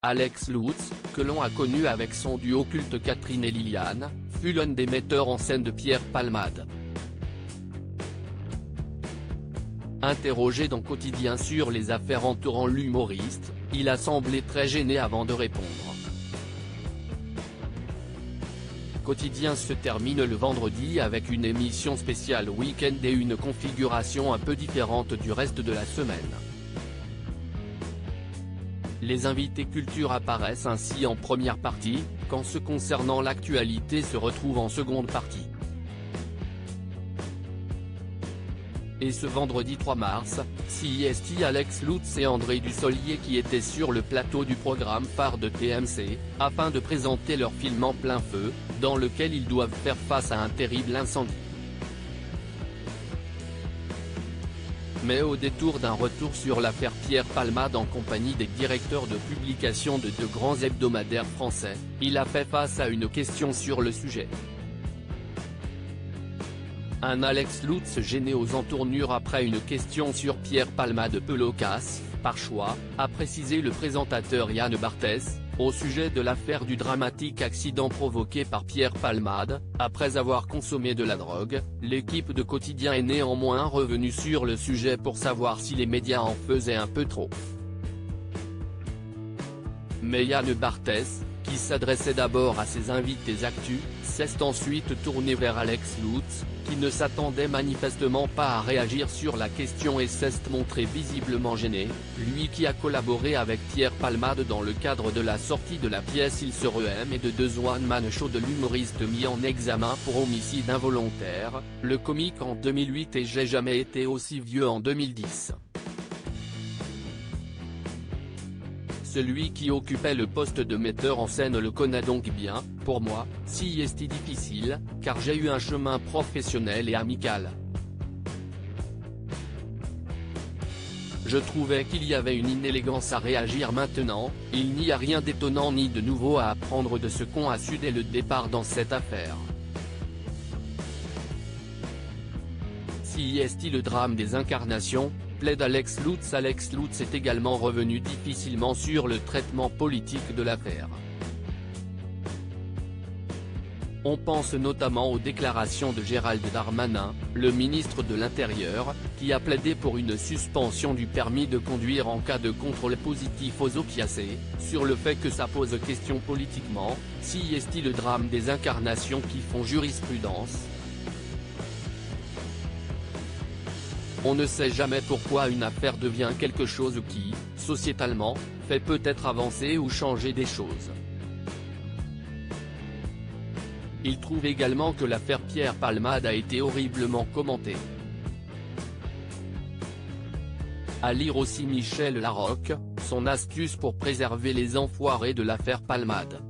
Alex Lutz, que l'on a connu avec son duo culte Catherine et Liliane, fut l'un des metteurs en scène de Pierre Palmade. Interrogé dans Quotidien sur les affaires entourant l'humoriste, il a semblé très gêné avant de répondre. Quotidien se termine le vendredi avec une émission spéciale week-end et une configuration un peu différente du reste de la semaine. Les invités culture apparaissent ainsi en première partie, quand ceux concernant l'actualité se retrouvent en seconde partie. Et ce vendredi 3 mars, CIST Alex Lutz et André Dussolier qui étaient sur le plateau du programme phare de TMC, afin de présenter leur film En plein feu, dans lequel ils doivent faire face à un terrible incendie. Mais au détour d'un retour sur l'affaire Pierre Palmade en compagnie des directeurs de publication de deux grands hebdomadaires français, il a fait face à une question sur le sujet. Un Alex Lutz gêné aux entournures après une question sur Pierre Palmade peu loquace, par choix, a précisé le présentateur Yann Barthès, au sujet de l'affaire du dramatique accident provoqué par Pierre Palmade. Après avoir consommé de la drogue, l'équipe de Quotidien est néanmoins revenue sur le sujet pour savoir si les médias en faisaient un peu trop. Mais Yann Barthès, qui s'adressait d'abord à ses invités actus, s'est ensuite tourné vers Alex Lutz, qui ne s'attendait manifestement pas à réagir sur la question et s'est montré visiblement gêné, lui qui a collaboré avec Pierre Palmade dans le cadre de la sortie de la pièce Il se reaime et de The One Man Show de l'humoriste mis en examen pour homicide involontaire, le comique en 2008 et J'ai jamais été aussi vieux en 2010. Celui qui occupait le poste de metteur en scène le connaît donc bien. Pour moi, si est difficile, car j'ai eu un chemin professionnel et amical. Je trouvais qu'il y avait une inélégance à réagir maintenant, il n'y a rien d'étonnant ni de nouveau à apprendre de ce qu'on a su dès le départ dans cette affaire. Si est le drame des incarnations, plaide Alex Lutz. Alex Lutz est également revenu difficilement sur le traitement politique de l'affaire. On pense notamment aux déclarations de Gérald Darmanin, le ministre de l'Intérieur, qui a plaidé pour une suspension du permis de conduire en cas de contrôle positif aux opiacés, sur le fait que ça pose question politiquement. Si est le drame des incarnations qui font jurisprudence. On ne sait jamais pourquoi une affaire devient quelque chose qui, sociétalement, fait peut-être avancer ou changer des choses. Il trouve également que l'affaire Pierre Palmade a été horriblement commentée. À lire aussi Michel Larocque, son astuce pour préserver les enfoirés de l'affaire Palmade.